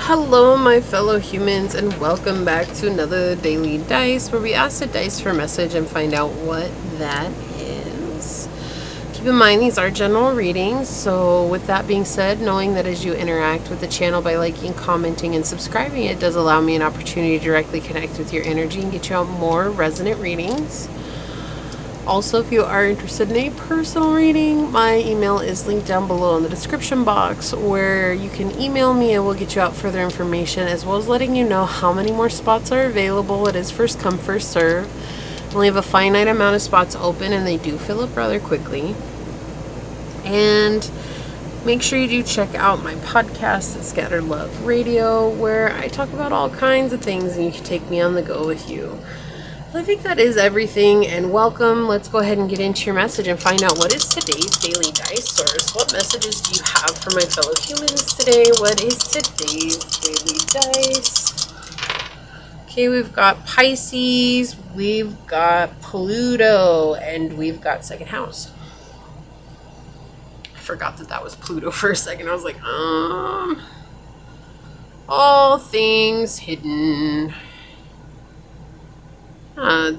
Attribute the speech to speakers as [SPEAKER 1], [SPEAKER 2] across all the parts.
[SPEAKER 1] Hello, my fellow humans, and welcome back to another daily dice where we ask the dice for a message and find out what that is. Keep in mind, these are general readings, so with that being said, knowing that as you interact with the channel by liking, commenting, and subscribing, it does allow me an opportunity to directly connect with your energy and get you out more resonant readings. Also, if you are interested in a personal reading, my email is linked down below in the description box where you can email me and we'll get you out further information, as well as letting you know how many more spots are available. It is first come, first serve. We only have a finite amount of spots open and they do fill up rather quickly. And make sure you do check out my podcast at Scatter Love Radio, where I talk about all kinds of things and you can take me on the go with you. I think that is everything, and welcome. Let's go ahead and get into your message and find out what is today's daily dice source. What messages do you have for my fellow humans today? What is today's daily dice? Okay, we've got Pisces, we've got Pluto, and we've got second house. I forgot that was Pluto for a second. I was like, all things hidden.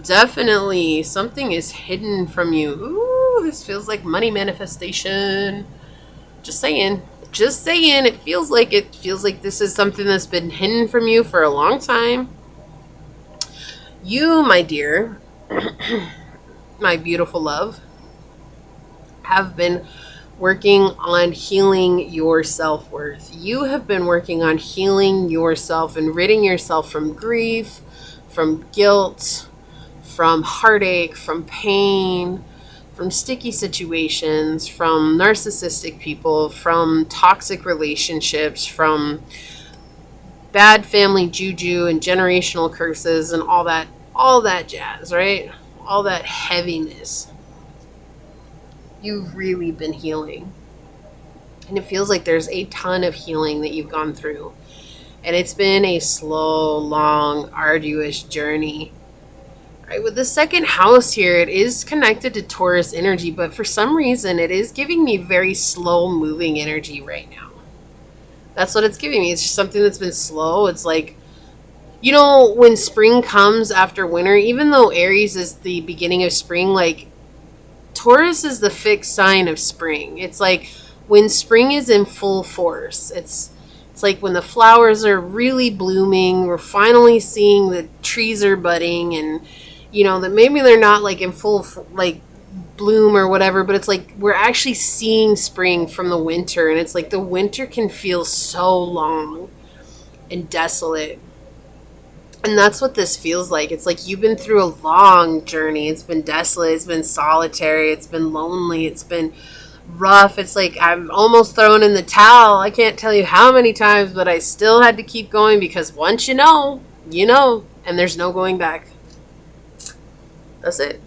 [SPEAKER 1] Definitely something is hidden from you. Ooh, this feels like money manifestation. Just saying. It feels like this is something that's been hidden from you for a long time. You, my dear, my beautiful love, have been working on healing your self-worth. You have been working on healing yourself and ridding yourself from grief, from guilt, from heartache, from pain, from sticky situations, from narcissistic people, from toxic relationships, from bad family juju and generational curses and all that jazz, right? All that heaviness. You've really been healing. And it feels like there's a ton of healing that you've gone through. And it's been a slow, long, arduous journey. Right, with the second house here, it is connected to Taurus energy, but for some reason, it is giving me very slow-moving energy right now. That's what it's giving me. It's just something that's been slow. It's like, you know, when spring comes after winter, even though Aries is the beginning of spring, like, Taurus is the fixed sign of spring. It's like when spring is in full force. It's like when the flowers are really blooming, we're finally seeing the trees are budding, and you know that maybe they're not like in full like bloom or whatever, but it's like we're actually seeing spring from the winter, and it's like the winter can feel so long and desolate. And that's what this feels like. It's like you've been through a long journey. It's been desolate, it's been solitary, it's been lonely, it's been rough. It's like I'm almost thrown in the towel. I can't tell you how many times, but I still had to keep going because once you know, and there's no going back. That's it.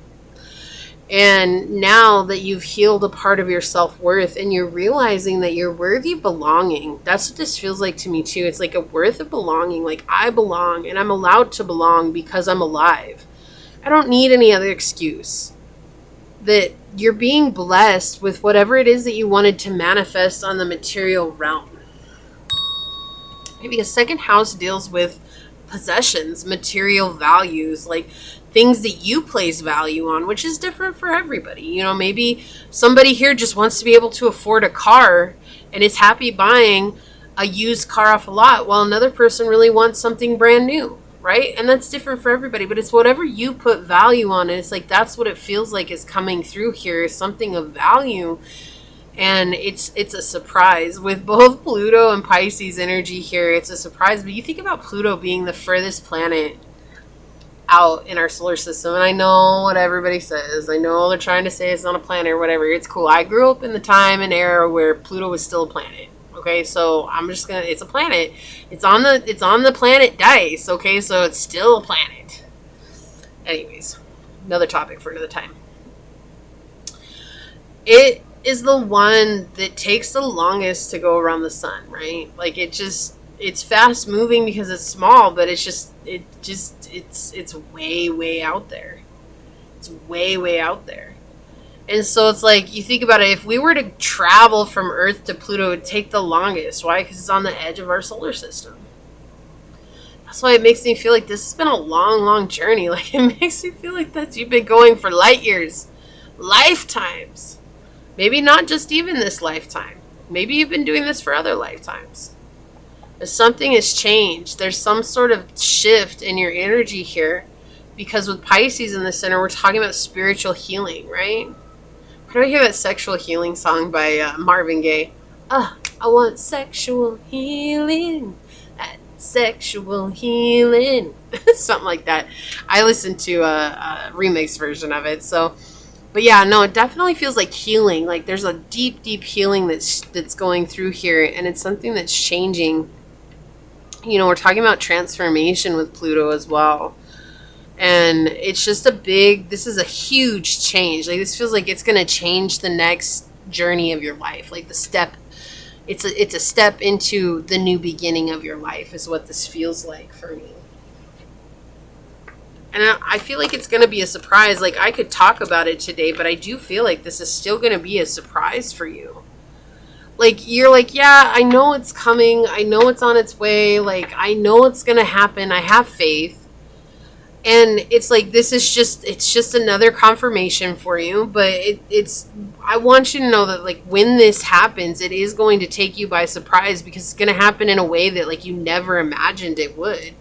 [SPEAKER 1] And now that you've healed a part of your self-worth and you're realizing that you're worthy of belonging, that's what this feels like to me too. It's like a worth of belonging. Like I belong and I'm allowed to belong because I'm alive. I don't need any other excuse. That you're being blessed with whatever it is that you wanted to manifest on the material realm. Maybe a second house deals with possessions, material values, like things that you place value on, which is different for everybody. You know, maybe somebody here just wants to be able to afford a car and is happy buying a used car off a lot, while another person really wants something brand new. Right? And that's different for everybody, but it's whatever you put value on. And it's like, that's what it feels like is coming through here, is something of value. And it's a surprise with both Pluto and Pisces energy here. It's a surprise, but you think about Pluto being the furthest planet out in our solar system. And I know what everybody says. I know they're trying to say it's not a planet or whatever. It's cool. I grew up in the time and era where Pluto was still a planet. Okay, so I'm just gonna, it's a planet. It's on the planet dice, okay, so it's still a planet. Anyways, another topic for another time. It is the one that takes the longest to go around the sun, right? Like it's fast moving because it's small, but it's way out there. It's way out there. And so it's like, you think about it, if we were to travel from Earth to Pluto, it would take the longest. Why? Because it's on the edge of our solar system. That's why it makes me feel like this has been a long, long journey. Like, it makes me feel like that you've been going for light years, lifetimes. Maybe not just even this lifetime. Maybe you've been doing this for other lifetimes. But something has changed. There's some sort of shift in your energy here. Because with Pisces in the center, we're talking about spiritual healing, right? How do I hear that sexual healing song by Marvin Gaye? I want sexual healing. Sexual healing. Something like that. I listened to a remix version of it. So, but yeah, no, it definitely feels like healing. Like there's a deep, deep healing that's going through here. And it's something that's changing. You know, we're talking about transformation with Pluto as well. And it's just this is a huge change. Like this feels like it's going to change the next journey of your life. Like it's a step into the new beginning of your life is what this feels like for me. And I feel like it's going to be a surprise. Like I could talk about it today, but I do feel like this is still going to be a surprise for you. Like you're like, yeah, I know it's coming. I know it's on its way. Like I know it's going to happen. I have faith. And it's like, it's just another confirmation for you. But I want you to know that like when this happens, it is going to take you by surprise because it's going to happen in a way that like you never imagined it would.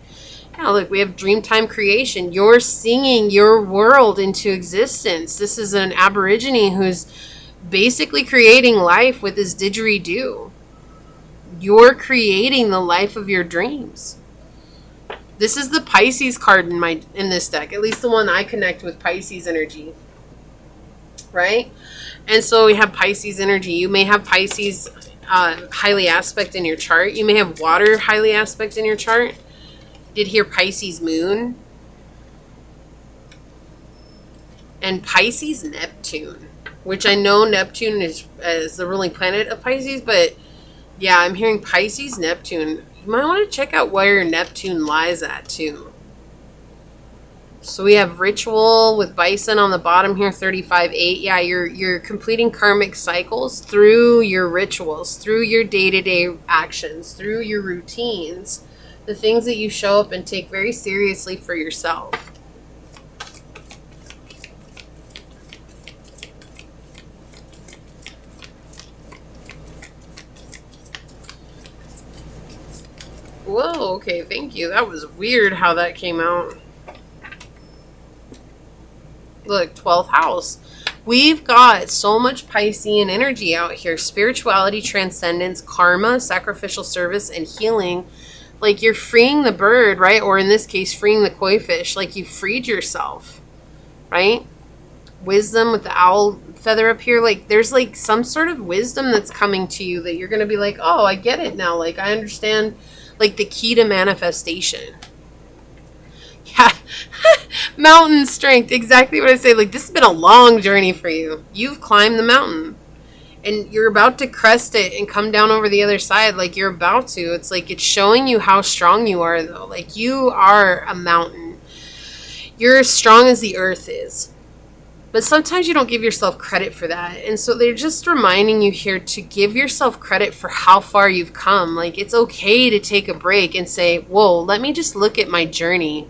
[SPEAKER 1] Yeah, look, we have Dreamtime creation. You're singing your world into existence. This is an Aborigine who's basically creating life with his didgeridoo. You're creating the life of your dreams. This is the Pisces card in this deck, at least the one I connect with Pisces energy, right? And so we have Pisces energy. You may have Pisces highly aspect in your chart. You may have water highly aspect in your chart. Did hear Pisces moon and Pisces Neptune, which I know Neptune is the ruling planet of Pisces, but yeah, I'm hearing Pisces Neptune. You might want to check out where Neptune lies at too. So we have ritual with Bison on the bottom here, 35-8. Yeah, you're completing karmic cycles through your rituals, through your day-to-day actions, through your routines, the things that you show up and take very seriously for yourself. Whoa, okay, thank you. That was weird how that came out. Look, 12th house. We've got so much Piscean energy out here. Spirituality, transcendence, karma, sacrificial service, and healing. Like you're freeing the bird, right? Or in this case, freeing the koi fish. Like you freed yourself, right? Wisdom with the owl feather up here. Like there's like some sort of wisdom that's coming to you that you're going to be like, oh, I get it now. Like I understand. Like the key to manifestation. Yeah. Mountain strength. Exactly what I say. Like this has been a long journey for you. You've climbed the mountain. And you're about to crest it and come down over the other side. Like you're about to. It's like it's showing you how strong you are though. Like you are a mountain. You're as strong as the earth is. But sometimes you don't give yourself credit for that. And so they're just reminding you here to give yourself credit for how far you've come. Like it's okay to take a break and say, whoa, let me just look at my journey.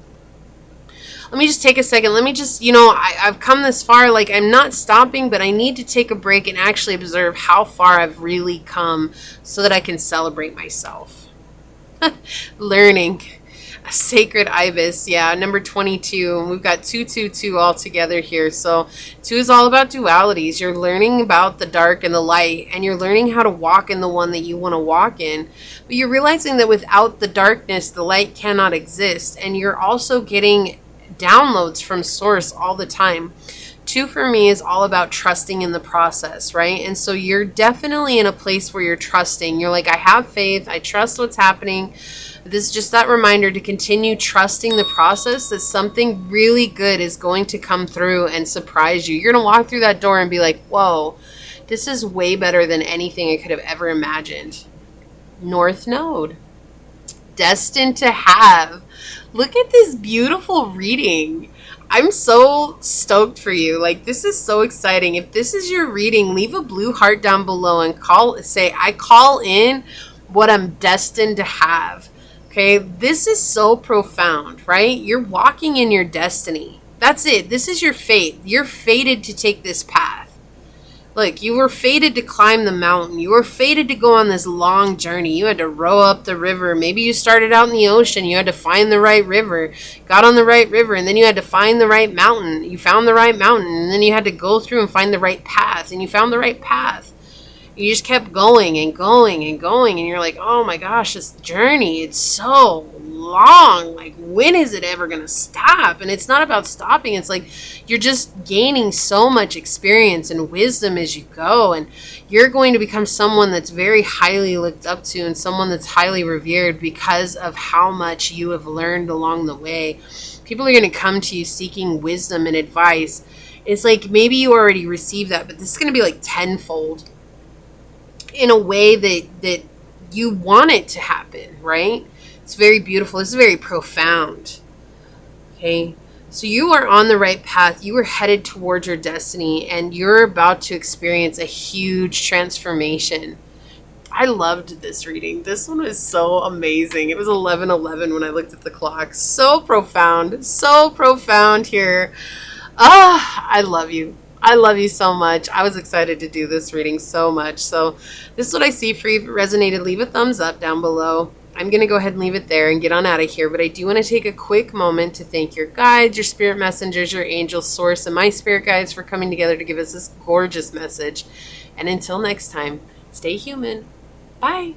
[SPEAKER 1] Let me just take a second. Let me just, I've come this far. Like I'm not stopping, but I need to take a break and actually observe how far I've really come so that I can celebrate myself. Learning. Sacred Ibis, yeah, number 22. We've got 222 all together here. So 2 is all about dualities. You're learning about the dark and the light, and you're learning how to walk in the one that you want to walk in. But you're realizing that without the darkness, the light cannot exist. And you're also getting downloads from source all the time. 2 for me is all about trusting in the process, right? And so you're definitely in a place where you're trusting. You're like, I have faith. I trust what's happening. This is just that reminder to continue trusting the process, that something really good is going to come through and surprise you. You're going to walk through that door and be like, whoa, this is way better than anything I could have ever imagined. North Node. Destined to have. Look at this beautiful reading. I'm so stoked for you. Like, this is so exciting. If this is your reading, leave a blue heart down below and say, I call in what I'm destined to have. Okay, this is so profound, right? You're walking in your destiny. That's it. This is your fate. You're fated to take this path. Look, you were fated to climb the mountain. You were fated to go on this long journey. You had to row up the river. Maybe you started out in the ocean. You had to find the right river, got on the right river, and then you had to find the right mountain. You found the right mountain, and then you had to go through and find the right path, and you found the right path. You just kept going and going and going, and you're like, oh my gosh, this journey, it's so long. Like, when is it ever going to stop? And it's not about stopping. It's like you're just gaining so much experience and wisdom as you go, and you're going to become someone that's very highly looked up to and someone that's highly revered because of how much you have learned along the way. People are going to come to you seeking wisdom and advice. It's like maybe you already received that, but this is going to be like tenfold in a way that you want it to happen, right? It's very beautiful. This is very profound. Okay, so you are on the right path. You are headed towards your destiny, and you're about to experience a huge transformation. I loved this reading. This one was so amazing. It was 11:11 when I looked at the clock. So profound here. I love you. I love you so much. I was excited to do this reading so much. So this is what I see for you. If it resonated, leave a thumbs up down below. I'm going to go ahead and leave it there and get on out of here. But I do want to take a quick moment to thank your guides, your spirit messengers, your angel source, and my spirit guides for coming together to give us this gorgeous message. And until next time, stay human. Bye.